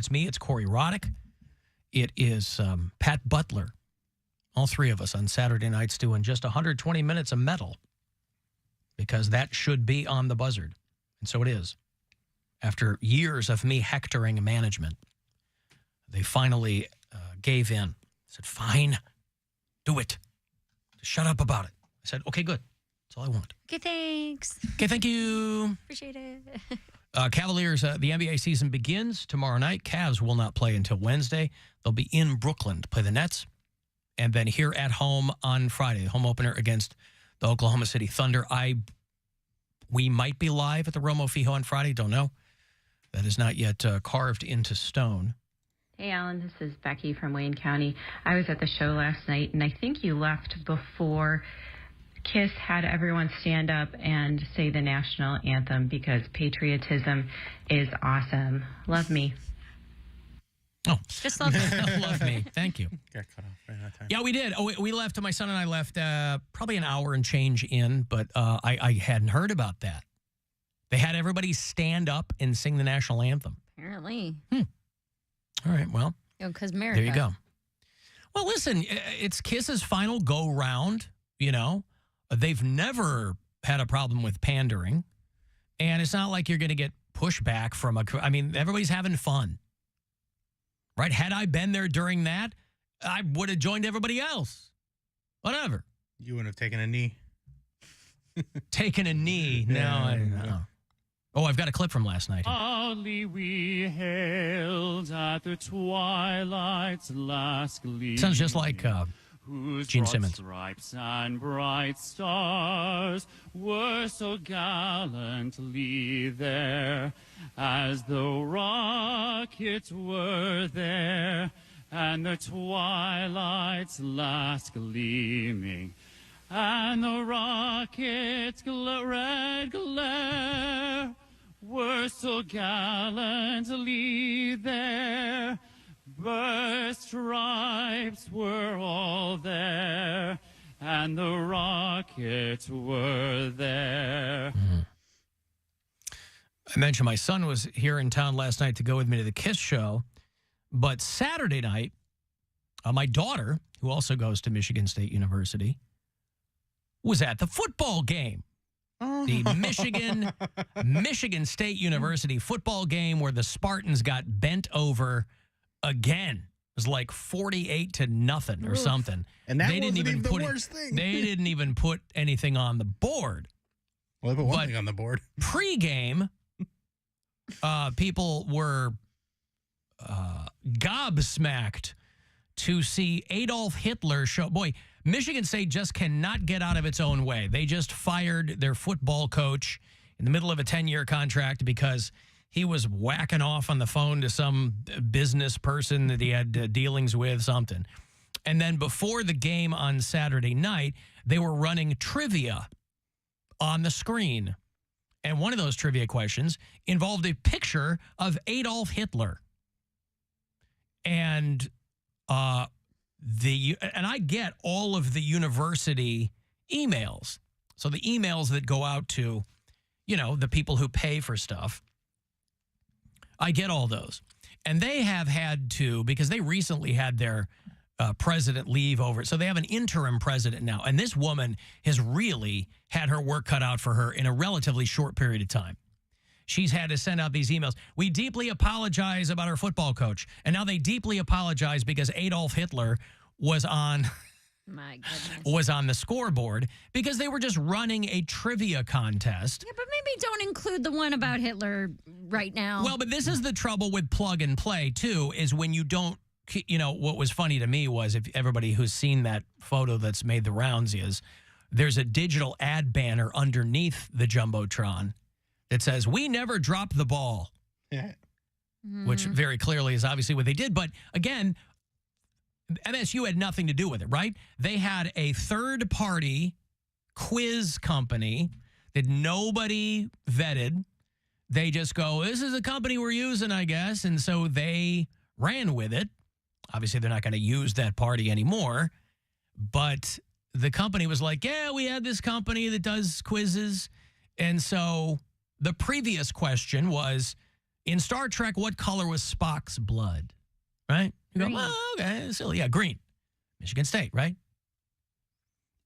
It's me. It's Corey Roddick. It is Pat Butler. All three of us on Saturday nights doing just 120 minutes of metal because that should be on the Buzzard. And so it is. After years of me hectoring management, they finally gave in. Said, fine, do it. Just shut up about it. I said, okay, good. That's all I want. Okay, thanks. Okay, thank you. Appreciate it. Cavaliers, the NBA season begins tomorrow night. Cavs will not play until Wednesday. They'll be in Brooklyn to play the Nets. And then here at home on Friday, the home opener against the Oklahoma City Thunder. We might be live at the Romo Fijo on Friday. Don't know. That is not yet carved into stone. Hey, Alan, this is Becky from Wayne County. I was at the show last night, and I think you left before Kiss had everyone stand up and say the national anthem because patriotism is awesome. Love me. Oh, just love me. Love me. Thank you. Got cut off right that time. Yeah, we did. Oh, we left. My son and I left probably an hour and change in, but I hadn't heard about that. They had everybody stand up and sing the national anthem. Apparently. All right. Well, because America. There you go. Well, listen, it's Kiss's final go round. You know, they've never had a problem with pandering, and it's not like you're going to get pushback from I mean, everybody's having fun. Right? Had I been there during that, I would have joined everybody else. Whatever. You wouldn't have taken a knee. Taken a knee? No, I don't know. Oh, I've got a clip from last night. Early we hailed at the twilight's last gleam. Sounds just like Gene Simmons. Stripes and bright stars were so gallantly there, as though rockets were there, and the twilight's last gleaming, and the rockets' red glare were so gallantly there. Burst stripes were all there, and the rockets were there. I mentioned my son was here in town last night to go with me to the Kiss show, but Saturday night, my daughter, who also goes to Michigan State University, was at the football game. The Michigan State University football game where the Spartans got bent over again. It was like 48-0 or something. And that wasn't even the worst thing. They didn't even put anything on the board. Well, they put one thing on the board. Pre-game, people were gobsmacked to see Adolf Hitler show. Boy, Michigan State just cannot get out of its own way. They just fired their football coach in the middle of a 10-year contract because he was whacking off on the phone to some business person that he had dealings with, something. And then before the game on Saturday night, they were running trivia on the screen. And one of those trivia questions involved a picture of Adolf Hitler. And I get all of the university emails. So the emails that go out to, you know, the people who pay for stuff. I get all those. And they have had to, because they recently had their president leave over. So they have an interim president now. And this woman has really had her work cut out for her in a relatively short period of time. She's had to send out these emails. We deeply apologize about our football coach. And now they deeply apologize because Adolf Hitler was on... My goodness. Was on the scoreboard because they were just running a trivia contest. Yeah, but maybe don't include the one about Hitler right now. Well, but this is the trouble with plug and play, too, is when you don't, you know, what was funny to me was if everybody who's seen that photo that's made the rounds is there's a digital ad banner underneath the Jumbotron that says, "We never drop the ball," which very clearly is obviously what they did. But again, MSU had nothing to do with it, right? They had a third-party quiz company that nobody vetted. They just go, this is a company we're using, I guess. And so they ran with it. Obviously, they're not going to use that party anymore. But the company was like, yeah, we had this company that does quizzes. And so the previous question was, In Star Trek, what color was Spock's blood? Right? You Green. go, oh, okay, silly. Yeah, green. Michigan State, right?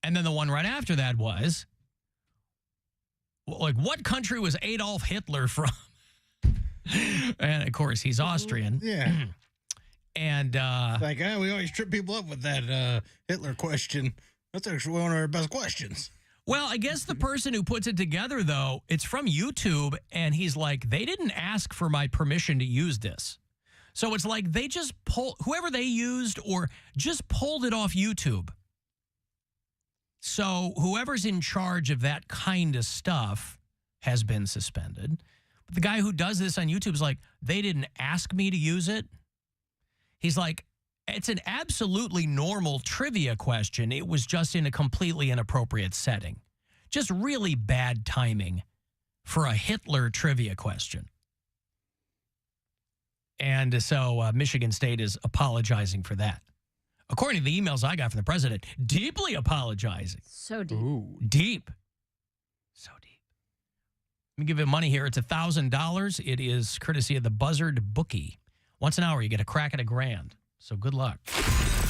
And then the one right after that was, like, what country was Adolf Hitler from? And, of course, he's Austrian. Yeah. And Like, we always trip people up with that Hitler question. That's actually one of our best questions. well, I guess the person who puts it together, though, it's from YouTube, and he's like, they didn't ask for my permission to use this. So it's like they just whoever they used or just pulled it off YouTube. So whoever's in charge of that kind of stuff has been suspended. But the guy who does this on YouTube is like, they didn't ask me to use it. He's like, it's an absolutely normal trivia question. It was just in a completely inappropriate setting. Just really bad timing for a Hitler trivia question. And so Michigan State is apologizing for that. According to the emails I got from the president, deeply apologizing. So deep. Ooh. Deep. So deep. Let me give you money here. It's $1,000. It is courtesy of the Buzzard bookie. Once an hour, you get a crack at $1,000. So good luck.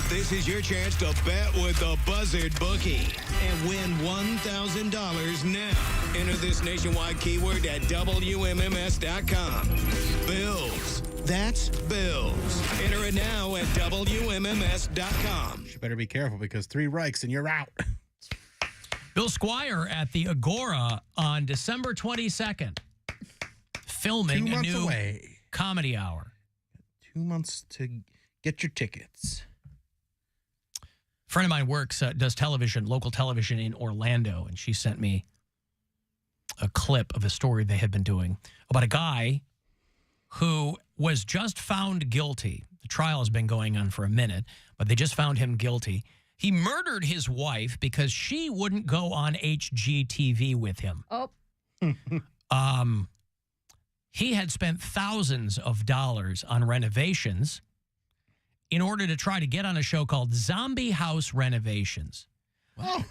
This is your chance to bet with the Buzzard bookie and win $1,000 now. Enter this nationwide keyword at WMMS.com. Bills. That's Bills. Enter it now at WMMS.com. You better be careful because 3 Reichs and you're out. Bill Squire at the Agora on December 22nd, filming 2 a months new away. comedy hour. 2 months to get your tickets. A friend of mine works, does television, local television in Orlando, and she sent me a clip of a story they had been doing about a guy who was just found guilty. The trial has been going on for a minute, but they just found him guilty. He murdered his wife because she wouldn't go on HGTV with him. Oh, He had spent thousands of dollars on renovations in order to try to get on a show called Zombie House Renovations. Oh.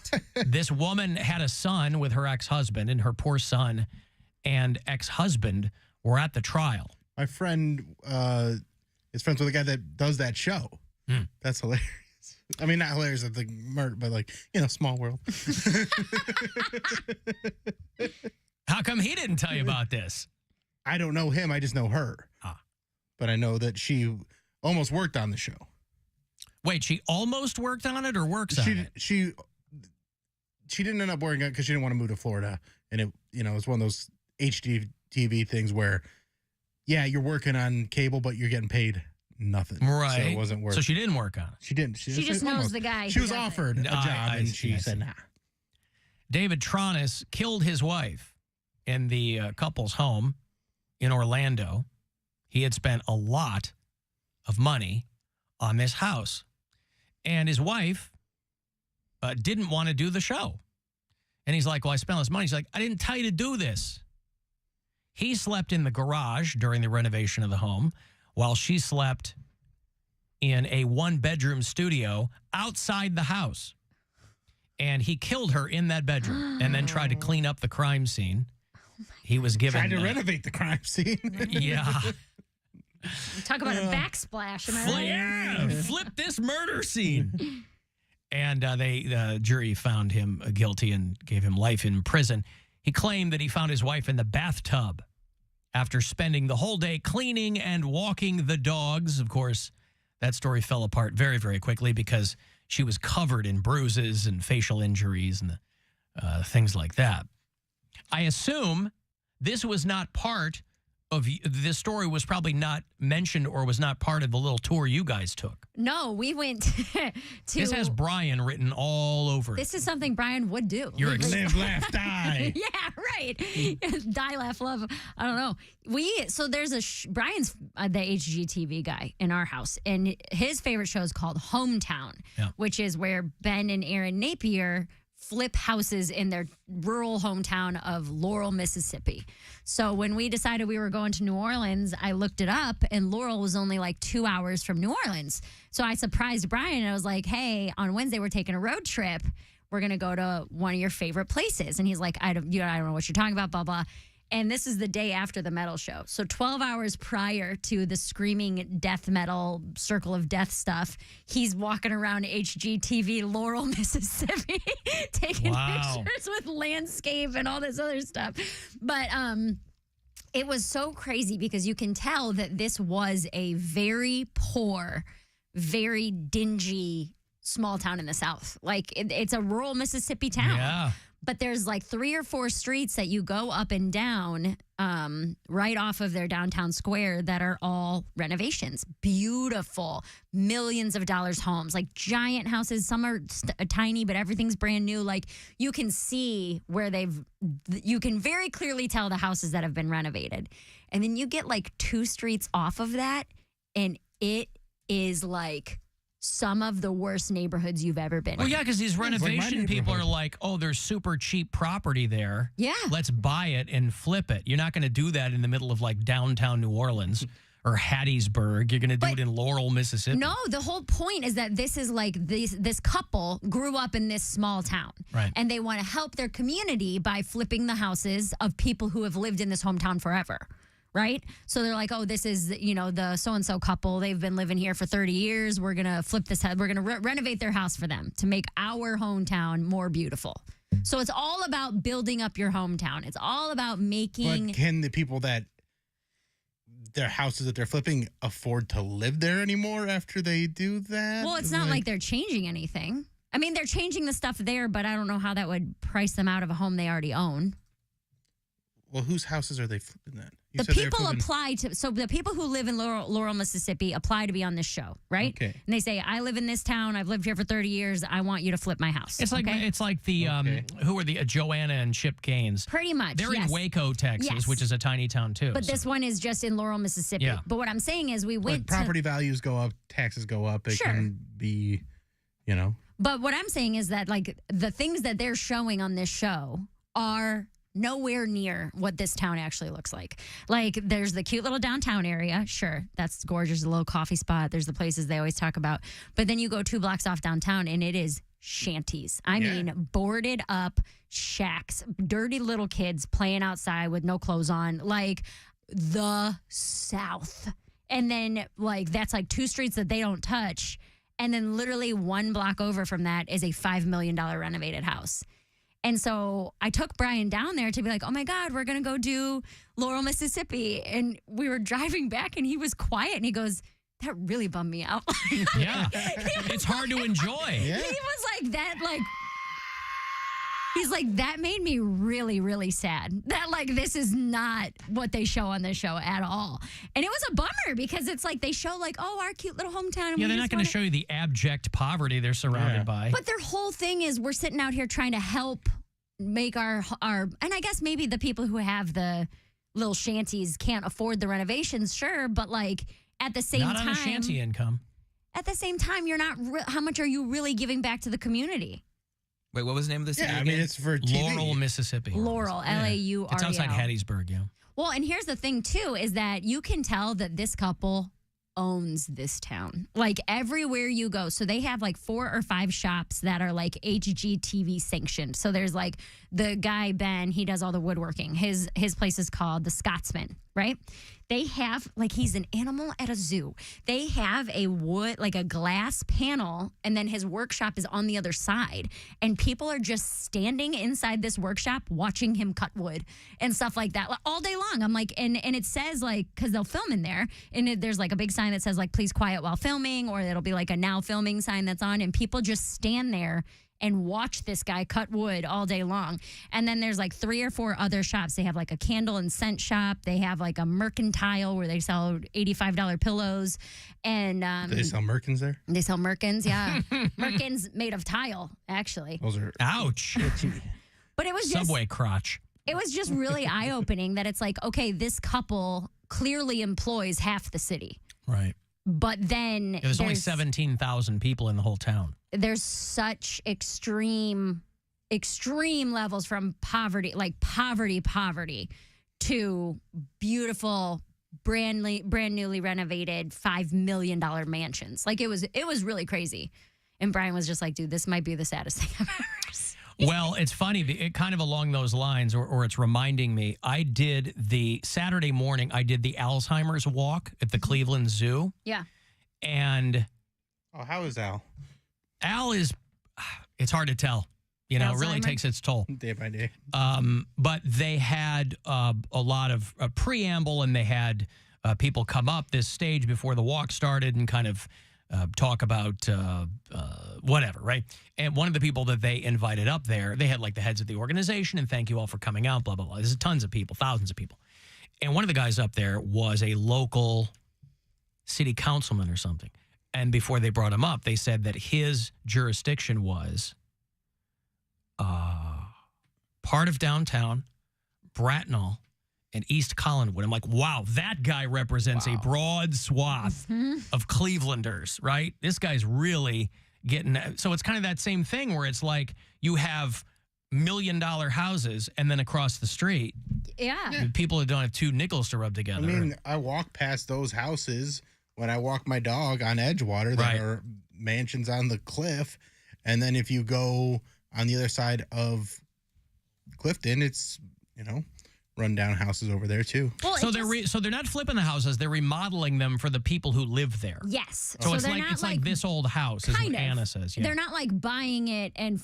This woman had a son with her ex-husband, and her poor son and ex-husband were at the trial. My friend is friends with a guy that does that show. That's hilarious. I mean, not hilarious at the murder, but like, small world. How come he didn't tell you about this? I don't know him. I just know her. But I know that she almost worked on the show. Wait, she almost worked on it or works on it? She didn't end up working on it because she didn't want to move to Florida. And it was one of those HGTV things where, yeah, you're working on cable, but you're getting paid nothing. Right. So it wasn't worth it. So she didn't work on it. She didn't. she just knows almost. the guy. She who was does it. offered a job, and she said, nah. David Tronis killed his wife in the couple's home in Orlando. He had spent a lot of money on this house. And his wife didn't want to do the show. And he's like, well, I spent all this money. He's like, I didn't tell you to do this. He slept in the garage during the renovation of the home while she slept in a 1-bedroom studio outside the house. And he killed her in that bedroom and then tried to clean up the crime scene. He was given... Tried to renovate the crime scene. Yeah. Talk about a backsplash. Am I right? Yeah, flip this murder scene. And the jury found him guilty and gave him life in prison. He claimed that he found his wife in the bathtub after spending the whole day cleaning and walking the dogs. Of course, that story fell apart very, very quickly because she was covered in bruises and facial injuries and things like that. I assume this was not part of this story, was probably not mentioned or was not part of the little tour you guys took. No, we went to... This has Brian written all over it. This is something Brian would do. You're Live, laugh, die. Yeah, right. Die, laugh, love. I don't know. So there's Brian's the HGTV guy in our house, and his favorite show is called Hometown, which is where Ben and Aaron Napier flip houses in their rural hometown of Laurel, Mississippi. So when we decided we were going to New Orleans, I looked it up, and Laurel was only like 2 hours from New Orleans. So I surprised Brian, and I was like, hey, on Wednesday we're taking a road trip. We're going to go to one of your favorite places. And he's like, I don't know what you're talking about, blah, blah. And this is the day after the metal show. So 12 hours prior to the screaming death metal circle of death stuff, he's walking around HGTV Laurel, Mississippi, taking pictures with landscape and all this other stuff. But it was so crazy because you can tell that this was a very poor, very dingy small town in the South. Like it's a rural Mississippi town. Yeah. But there's like 3 or 4 streets that you go up and down right off of their downtown square that are all renovations. Beautiful, millions of dollars homes, like giant houses. Some are tiny, but everything's brand new. Like you can see where you can very clearly tell the houses that have been renovated. And then you get like 2 streets off of that, and it is like some of the worst neighborhoods you've ever been in. Well, yeah, because these renovation people are like, oh, there's super cheap property there. Yeah. Let's buy it and flip it. You're not going to do that in the middle of like downtown New Orleans or Hattiesburg. You're going to do it in Laurel, Mississippi. No, the whole point is that this is like this couple grew up in this small town. Right. And they want to help their community by flipping the houses of people who have lived in this hometown forever. Right? So they're like, oh, this is, the so-and-so couple. They've been living here for 30 years. We're going to flip this head. We're going to renovate their house for them to make our hometown more beautiful. So it's all about building up your hometown. It's all about making... But can the people that their houses that they're flipping afford to live there anymore after they do that? Well, it's not like they're changing anything. I mean, they're changing the stuff there, but I don't know how that would price them out of a home they already own. Well, whose houses are they flipping then? The people apply to, so the people who live in Laurel, Mississippi apply to be on this show, right? Okay. And they say, I live in this town. I've lived here for 30 years. I want you to flip my house. It's like the who are the Joanna and Chip Gaines? Pretty much. They're in Waco, Texas, which is a tiny town too. But this one is just in Laurel, Mississippi. Yeah. But what I'm saying is we went property values go up, taxes go up. It can be, But what I'm saying is that like the things that they're showing on this show are nowhere near what this town actually looks like. Like, there's the cute little downtown area. Sure, that's gorgeous. A little coffee spot. There's the places they always talk about. But then you go 2 blocks off downtown, and it is shanties. I mean, boarded up shacks, dirty little kids playing outside with no clothes on. Like, the South. And then, like, that's like 2 streets that they don't touch. And then literally 1 block over from that is a $5 million renovated house. And so I took Brian down there to be like, oh, my God, we're going to go do Laurel, Mississippi. And we were driving back, and he was quiet, and he goes, that really bummed me out. Yeah. It's hard to enjoy. Yeah. He was like, he's like, that made me really, really sad. That, like, this is not what they show on this show at all. And it was a bummer because it's like they show, like, oh, our cute little hometown. Yeah, they're not going to show you the abject poverty they're surrounded by. But their whole thing is we're sitting out here trying to help make our, and I guess maybe the people who have the little shanties can't afford the renovations, sure, but, like, at the same time. Not on a shanty income. At the same time, you're not, how much are you really giving back to the community? Wait, what was the name of the city? Yeah, I mean, it's for TV. Laurel, Mississippi. Laurel, L-A-U-R-E-L. It's outside Hattiesburg, yeah. Well, and here's the thing, too, is that you can tell that this couple owns this town. Like, everywhere you go. So they have, like, 4 or 5 shops that are, like, HGTV sanctioned. So there's, like, the guy, Ben, he does all the woodworking. His place is called The Scotsman, right? They have, like, he's an animal at a zoo. They have a wood, like a glass panel, and then his workshop is on the other side. And people are just standing inside this workshop watching him cut wood and stuff like that all day long. I'm like, and it says, like, because they'll film in there, and there's, like, a big sign that says, like, please quiet while filming, or it'll be, like, a now filming sign that's on, and people just stand there and watch this guy cut wood all day long. And then there's like 3 or 4 other shops. They have like a candle and scent shop. They have like a mercantile where they sell $85 pillows. And do they sell Merkins there? They sell Merkins, yeah. Merkins made of tile, actually. Those are ouch. But it was just Subway crotch. It was just really eye-opening that it's like, okay, this couple clearly employs half the city. Right. But then there's only 17,000 people in the whole town. There's such extreme levels from poverty, like poverty to beautiful, brand newly renovated $5 million mansions. Like, it was really crazy. And Brian was just like, dude, this might be the saddest thing I've ever seen. Well, it's funny. It kind of along those lines, or it's reminding me. I did the Saturday morning. I did the Alzheimer's walk at the Cleveland Zoo. Yeah. And how is Al? Al is. It's hard to tell. You know, it really takes its toll. Day by day. But they had a lot of preamble, and they had people come up this stage before the walk started and kind of talk about whatever, right? And one of the people that they invited up there, they had like the heads of the organization, and thank you all for coming out, blah, blah, blah. There's tons of people, thousands of people. And one of the guys up there was a local city councilman or something. And before they brought him up, they said that his jurisdiction was part of downtown, Bracknell, and East Collinwood. I'm like, wow, that guy represents a broad swath of Clevelanders, right? This guy's really getting... So it's kind of that same thing where it's like you have $1 million houses, and then across the street, people that don't have two nickels to rub together. I mean, I walk past those houses when I walk my dog on Edgewater that are mansions on the cliff. And then if you go on the other side of Clifton, it's, rundown houses over there too. Well, so they're not flipping the houses; they're remodeling them for the people who live there. Yes. So it's like this old house, is what Anna says. Yeah. They're not like buying it and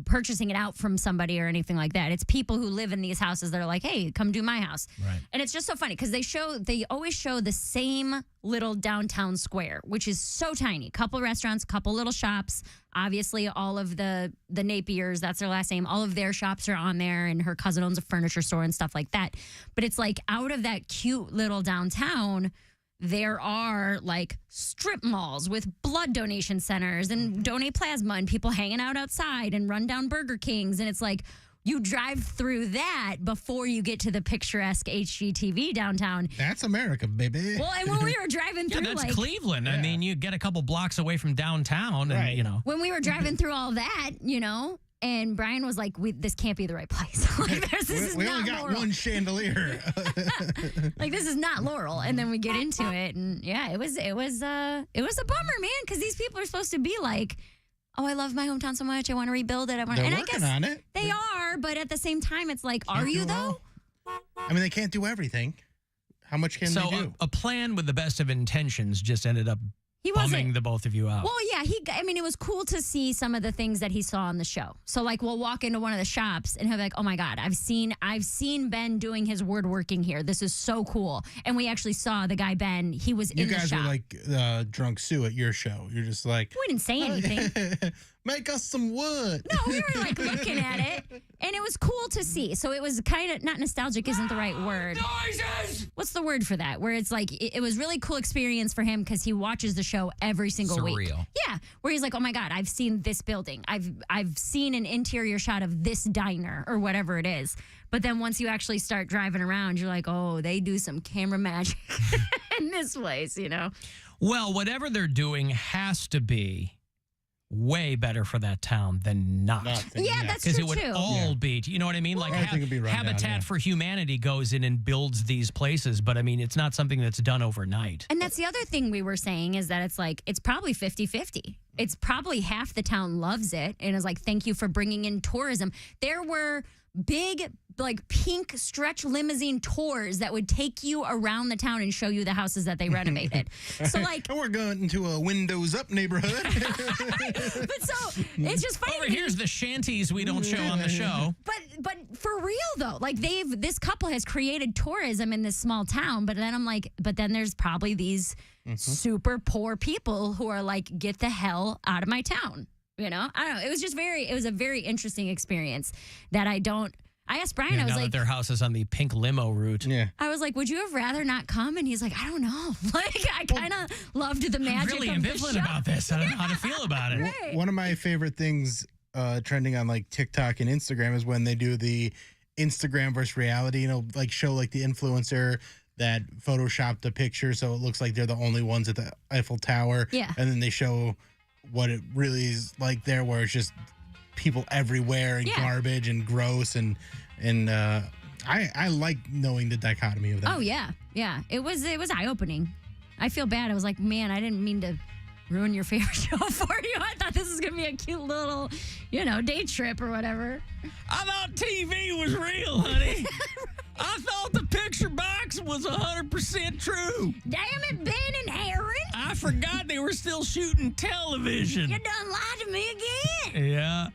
purchasing it out from somebody or anything like that. It's people who live in these houses that are like, hey, come do my house. Right. And it's just so funny because they always show the same little downtown square, which is so tiny. Couple restaurants, couple little shops. Obviously, all of the Napiers, that's their last name, all of their shops are on there, and her cousin owns a furniture store and stuff like that. But it's like out of that cute little downtown, there are like strip malls with blood donation centers and donate plasma and people hanging out outside and run down Burger Kings. And it's like, you drive through that before you get to the picturesque HGTV downtown. That's America, baby. Well, and when we were driving through, that's Cleveland. I mean, you get a couple blocks away from downtown, and when we were driving through all that, and Brian was like, "This can't be the right place. Like, this is we not only got Laurel. one chandelier. Like, this is not Laurel." And then we get into it, and it was a bummer, man, because these people are supposed to be like, oh, I love my hometown so much. I want to rebuild it. They're and I working guess on it. They are, but at the same time, it's like, are you though? I mean, they can't do everything. How much can they do? A plan with the best of intentions just ended up bumming the both of you out. Well, yeah, it was cool to see some of the things that he saw on the show. So like we'll walk into one of the shops and he'll be like, oh my God, I've seen Ben doing his woodworking here. This is so cool. And we actually saw the guy Ben, he was in the shop. You guys were like drunk Sue at your show. You're just like, we didn't say anything. Make us some wood. No, we were like looking at it, and it was cool to see. So it was kind of, not nostalgic isn't the right word. Noises! What's the word for that? Where it's like, it was really cool experience for him because he watches the show every single week. Surreal. Yeah, where he's like, oh my God, I've seen this building. I've seen an interior shot of this diner or whatever it is. But then once you actually start driving around, you're like, oh, they do some camera magic in this place, Well, whatever they're doing has to be way better for that town than not. Yeah, that's true, because it would all be, you know what I mean? Like, I think it'd be run Habitat down, for Humanity goes in and builds these places, but I mean, it's not something that's done overnight. And that's the other thing we were saying is that it's like, it's probably 50-50. It's probably half the town loves it and is like, thank you for bringing in tourism. There were big, like, pink stretch limousine tours that would take you around the town and show you the houses that they renovated. So, like, we're going into a windows up neighborhood. But so it's just funny. Over here's the shanties we don't show on the show. But for real though, like this couple has created tourism in this small town. But then I'm like, but then there's probably these super poor people who are like, get the hell out of my town. I don't know. It was a very interesting experience that I asked Brian, I was now like, that their house is on the pink limo route. Yeah. I was like, would you have rather not come? And he's like, I don't know. Like, I kind of loved the magic I'm really of the ambivalent show. about this. I don't know how to feel about it. Right. One of my favorite things trending on like TikTok and Instagram is when they do the Instagram versus reality, like show like the influencer that photoshopped a picture so it looks like they're the only ones at the Eiffel Tower. Yeah. And then they show what it really is like there, where it's just people everywhere and garbage and gross and I like knowing the dichotomy of that. Oh yeah. It was eye opening. I feel bad. I was like, man, I didn't mean to ruin your favorite show for you. I thought this was going to be a cute little, day trip or whatever. I thought TV was real, honey. I thought the picture box was 100% true. Damn it, Ben and Aaron. I forgot they were still shooting television. You done lied to me again. Yeah.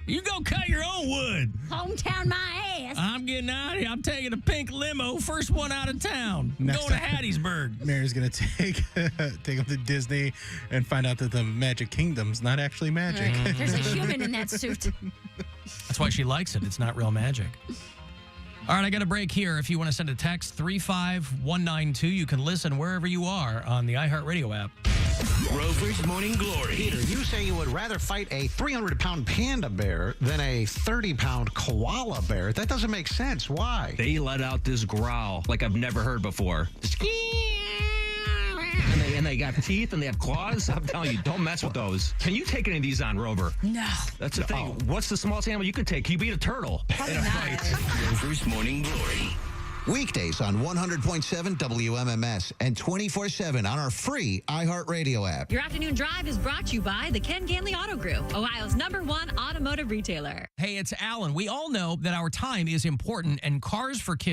You go cut your own wood. Hometown my ass. I'm getting out of here. I'm taking a pink limo, first one out of town. I'm going to Hattiesburg. Mary's going to take them to Disney and find out that the Magic Kingdom's not actually magic. Right. There's a human in that suit. That's why she likes it. It's not real magic. All right, I got a break here. If you want to send a text, 35192, you can listen wherever you are on the iHeartRadio app. Rover's Morning Glory. Peter, you say you would rather fight a 300-pound panda bear than a 30-pound koala bear. That doesn't make sense. Why? They let out this growl like I've never heard before. And they got teeth and they have claws. I'm telling you, don't mess with those. Can you take any of these on, Rover? No. That's the thing. What's the smallest animal you could take? You beat a turtle in a fight. Rover's Morning Glory. Weekdays on 100.7 WMMS and 24/7 on our free iHeartRadio app. Your afternoon drive is brought to you by the Ken Ganley Auto Group, Ohio's #1 automotive retailer. Hey, it's Alan. We all know that our time is important, and Cars for Kids